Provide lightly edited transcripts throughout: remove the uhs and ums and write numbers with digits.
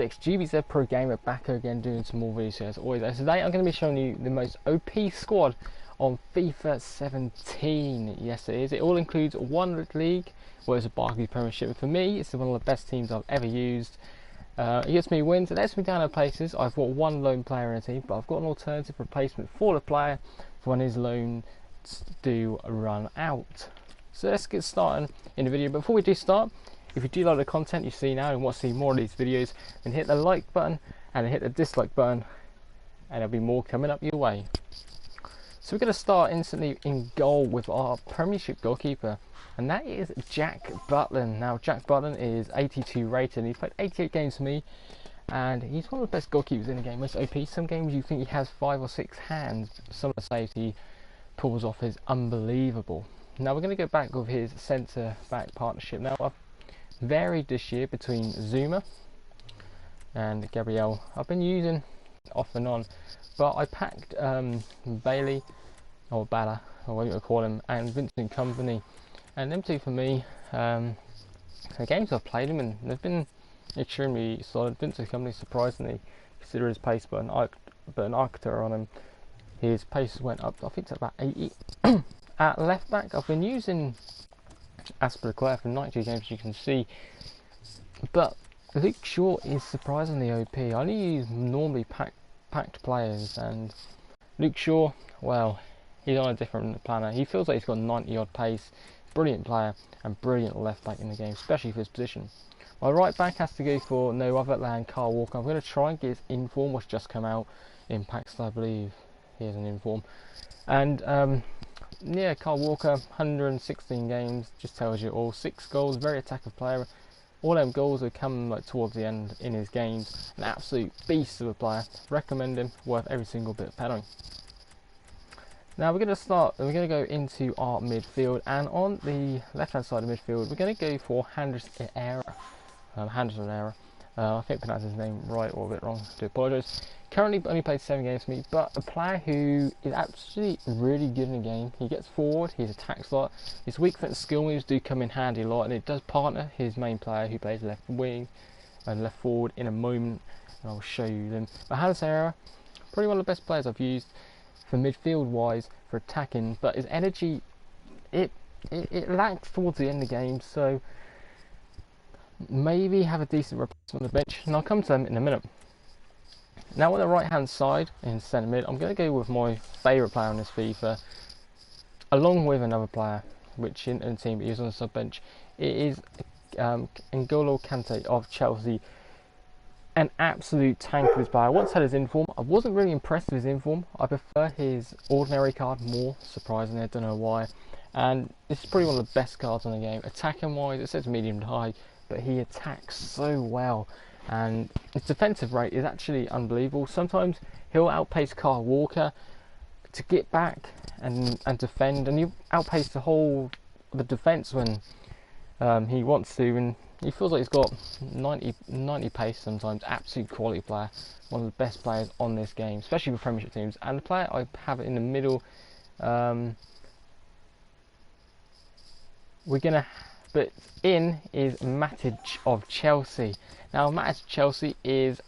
Sticks, GBZ Pro Gamer, back again doing some more videos as always. And today I'm going to be showing you the most OP squad on FIFA 17. Yes it is. It all includes one league, where it's a Barclays Premiership, and for me it's one of the best teams I've ever used. It gets me wins, it lets me down in places. I've got one lone player in a team, but I've got an alternative replacement for the player for when his loans do run out. So let's get started in the video. Before we do start, if you do like the content you see now and want to see more of these videos, then hit the like button and hit the dislike button, and there'll be more coming up your way. So we're going to start instantly in goal with our Premiership goalkeeper, and that is Jack Butland. Now Jack Butland is 82 rated, he's played 88 games for me, and he's one of the best goalkeepers in the game, most OP. Some games you think he has 5 or 6 hands, some of the saves he pulls off is unbelievable. Now we're going to go back with his centre back partnership. Now I've varied this year between Zuma and Gabriel. I've been using off and on, but I packed Bailey or Bala or whatever you call him, and Vincent Kompany, and them two for me. The games I've played him and they've been extremely solid. Vincent Kompany, surprisingly, consider his pace, but an architect on him, his pace went up, I think, to about 80. At left back I've been using Aspilicueta for 92 games, as you can see, but Luke Shaw is surprisingly OP. I only use normally packed players, and Luke Shaw, well, he's on a different planet. He feels like he's got 90 odd pace, brilliant player and brilliant left back in the game, especially for his position. My right back has to go for no other than Kyle Walker. I'm going to try and get his inform, which just come out in PinkSlips, I believe. Here's an inform, and yeah, Kyle Walker, 116 games, just tells you all. 6 goals, very attacking player. All them goals have come like towards the end in his games. An absolute beast of a player. Recommend him, worth every single bit of penning. Now we're going to start, we're going to go into our midfield, and on the left hand side of midfield we're going to go for Henderson Era. I think I pronounced his name right or a bit wrong, I do apologise. Currently only played 7 games for me, but a player who is actually really good in the game. He gets forward, he attacks a lot, his weak foot and skill moves do come in handy a lot, and it does partner his main player who plays left wing and left forward in a moment, and I'll show you them. But Henderson Era, probably one of the best players I've used for midfield wise, for attacking, but his energy, it lacks towards the end of the game, so maybe have a decent replacement on the bench, and I'll come to them in a minute. Now on the right hand side in centre mid, I'm going to go with my favourite player on this FIFA, along with another player which in the team, but he's on the sub bench. It is N'Golo Kante of Chelsea, an absolute tank of his player. I once had his inform, I wasn't really impressed with his inform. I prefer his ordinary card more, surprisingly, I don't know why, and this is probably one of the best cards on the game. Attacking wise, it says medium to high, but he attacks so well, and his defensive rate is actually unbelievable. Sometimes he'll outpace Kyle Walker to get back and defend, and you outpace the defence when he wants to, and he feels like he's got 90 pace sometimes. Absolute quality player, one of the best players on this game, especially with Premiership teams. And the player I have in the middle, but in is Matic of Chelsea. Now Matic of Chelsea is,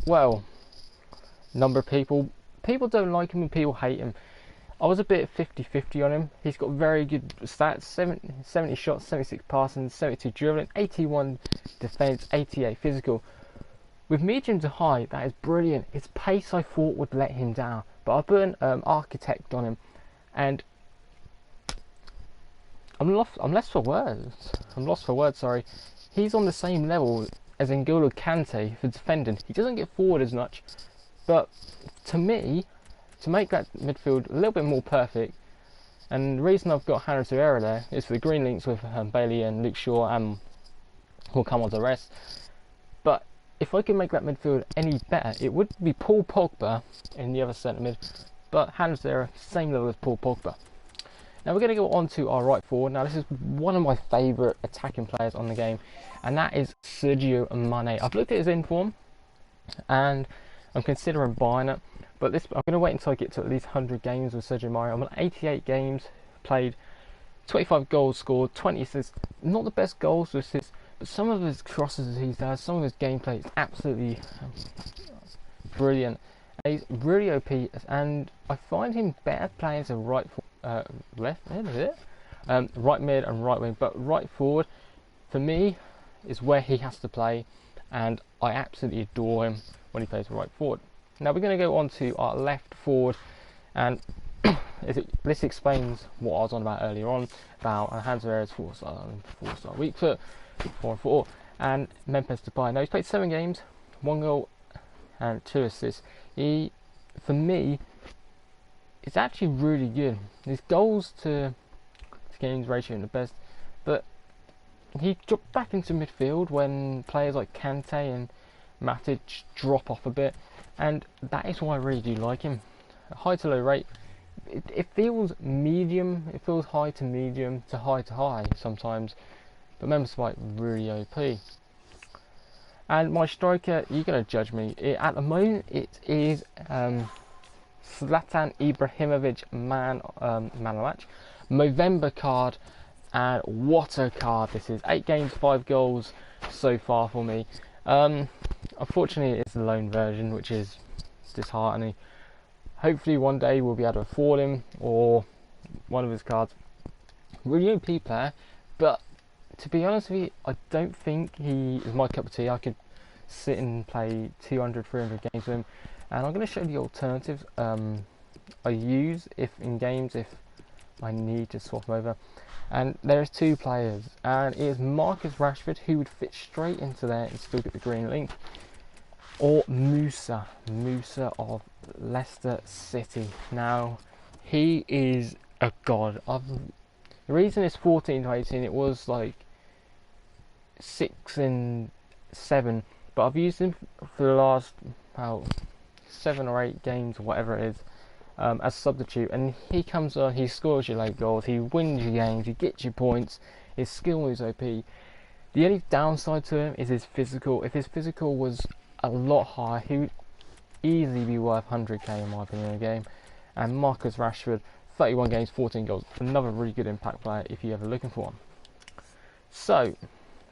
well, number of people don't like him and people hate him. I was a bit 50-50 on him. He's got very good stats, 70 shots, 76 passing, 72 dribbling, 81 defence, 88 physical. With medium to high, that is brilliant. His pace I thought would let him down, but I put an architect on him, and I'm lost for words. Sorry. He's on the same level as N'Golo Kante for defending. He doesn't get forward as much, but to me, to make that midfield a little bit more perfect, and the reason I've got Henderson Era there is for the green links with Bailey and Luke Shaw, and we'll come on to the rest. But if I could make that midfield any better, it would be Paul Pogba in the other centre mid, but Henderson Era, same level as Paul Pogba. Now we're going to go on to our right forward. Now this is one of my favourite attacking players on the game, and that is Sadio Mane. I've looked at his inform, and I'm considering buying it, but I'm going to wait until I get to at least 100 games with Sadio Mane. I'm on 88 games played, 25 goals scored, 20 assists. Not the best goals or assists, some of his crosses he does, some of his gameplay is absolutely brilliant. He's really OP, and I find him better playing as a right mid and right wing, but right forward for me is where he has to play, and I absolutely adore him when he plays right forward. Now we're going to go on to our left forward, and this explains what I was on about earlier on about Hans Herrera's 4-star weak foot, 4-4, and Memphis Depay. Now he's played 7 games, 1 goal and 2 assists. He, for me, is actually really good. His goals to games ratio isn't the best, but he dropped back into midfield when players like Kante and Matic drop off a bit, and that is why I really do like him. High to low rate, it feels medium, it feels high to medium to high sometimes, but Memphis Depay really OP. And my striker, you're going to judge me. At the moment, it is Zlatan Ibrahimovic man of the match. Movember card, and what a card this is. 8 games, 5 goals so far for me. Unfortunately, it's the loan version, which is disheartening. Hopefully one day we'll be able to afford him, or one of his cards. Really OP player, but to be honest with you, I don't think he is my cup of tea. I could sit and play 200, 300 games with him, and I'm going to show you the alternatives I use if in games if I need to swap him over. And there's 2 players, and it is Marcus Rashford, who would fit straight into there and still get the green link, or Musa of Leicester City. Now he is a god. The reason it's 14 to 18, it was like 6 and 7, but I've used him for the last 7 or 8 games or whatever it is, as substitute, and he comes on, he scores your late goals, he wins your games, he gets you points, his skill is OP. The only downside to him is his physical. If his physical was a lot higher, he would easily be worth 100k in my opinion in a game. And Marcus Rashford, 31 games, 14 goals, another really good impact player if you're ever looking for one. So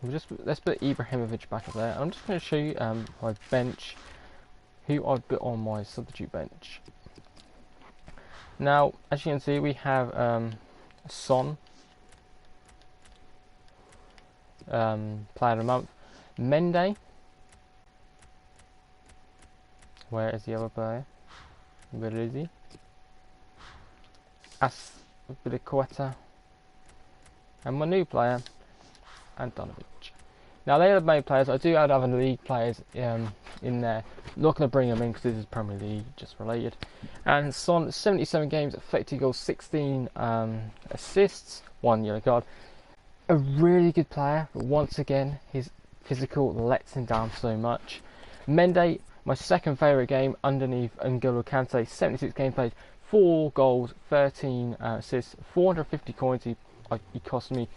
let's put Ibrahimovic back up there. I'm just going to show you my bench, who I've put on my substitute bench. Now, as you can see, we have Son, player of the month, Mende. Where is the other player? Where is he? Aspilicueta, and my new player, Antonovic. Now they are the main players. I do add other league players in there. Not going to bring them in because this is Premier League, just related. And Son, 77 games, 30 goals, 16 assists, 1 yellow card. A really good player, but once again, his physical lets him down so much. Mende, my second favourite game underneath N'Golo Kante, 76 games played, 4 goals, 13 assists, 450 coins he cost me.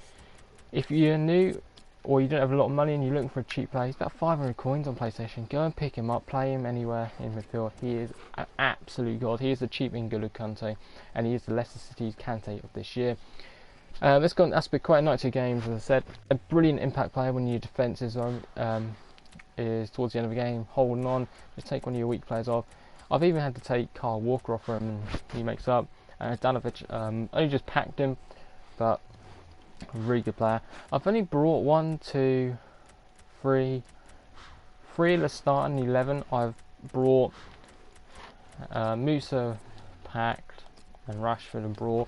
If you're new or you don't have a lot of money and you're looking for a cheap player, he's about 500 coins on PlayStation. Go and pick him up, play him anywhere in midfield. He is an absolute god. He is the cheap N'Golo Kante, and he is the Leicester City's Kante of this year. Let's go on Aspilicueta, 92 games, as I said. A brilliant impact player when your defence is towards the end of the game, holding on. Just take one of your weak players off. I've even had to take Kyle Walker off him, and he makes up. Danovic, only just packed him, but a really good player. I've only brought 1, 2, 3 of the starting 11. I've brought Musa packed and Rashford and brought.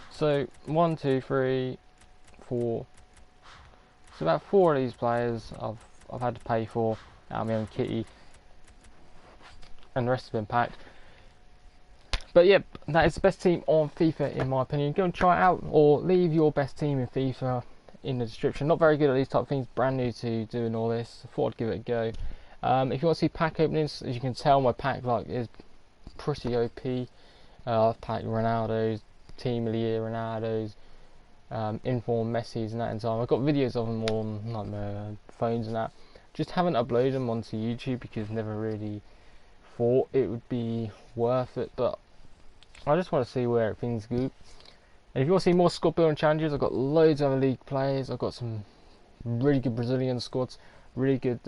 So 1, 2, 3, 4. So about 4 of these players I've had to pay for out of my own kitty, and the rest have been packed. But yeah, that is the best team on FIFA in my opinion. Go and try it out, or leave your best team in FIFA in the description. Not very good at these type of things, brand new to doing all this. I thought I'd give it a go. If you want to see pack openings, as you can tell, my pack is pretty OP. I've packed Ronaldo's, Team of the Year Ronaldo's, inform Messi's and that in time. I've got videos of them on like my phones and that. Just haven't uploaded them onto YouTube because never really thought it would be worth it, but I just want to see where things go. And if you want to see more squad building challenges, I've got loads of other league players. I've got some really good Brazilian squads, really good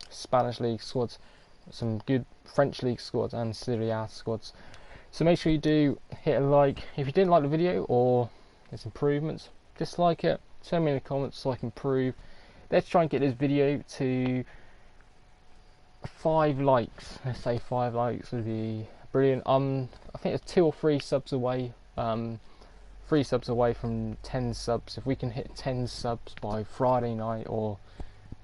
Spanish league squads, some good French league squads and Serie A squads. So make sure you do hit a like. If you didn't like the video or there's improvements, dislike it, tell me in the comments so I can improve. Let's try and get this video to 5 likes. Let's say 5 likes would be brilliant. I think it's 2 or 3 subs away. 3 subs away from 10 subs. If we can hit 10 subs by Friday night or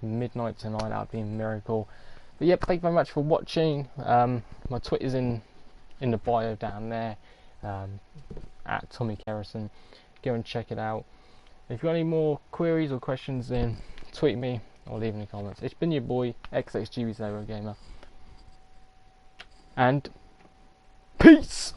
midnight tonight, that would be a miracle. But yep, thank you very much for watching. My Twitter's in the bio down there, at Tommy Kerrison. Go and check it out. If you've got any more queries or questions, then tweet me or leave in the comments. It's been your boy XXGB's Gamer, and peace.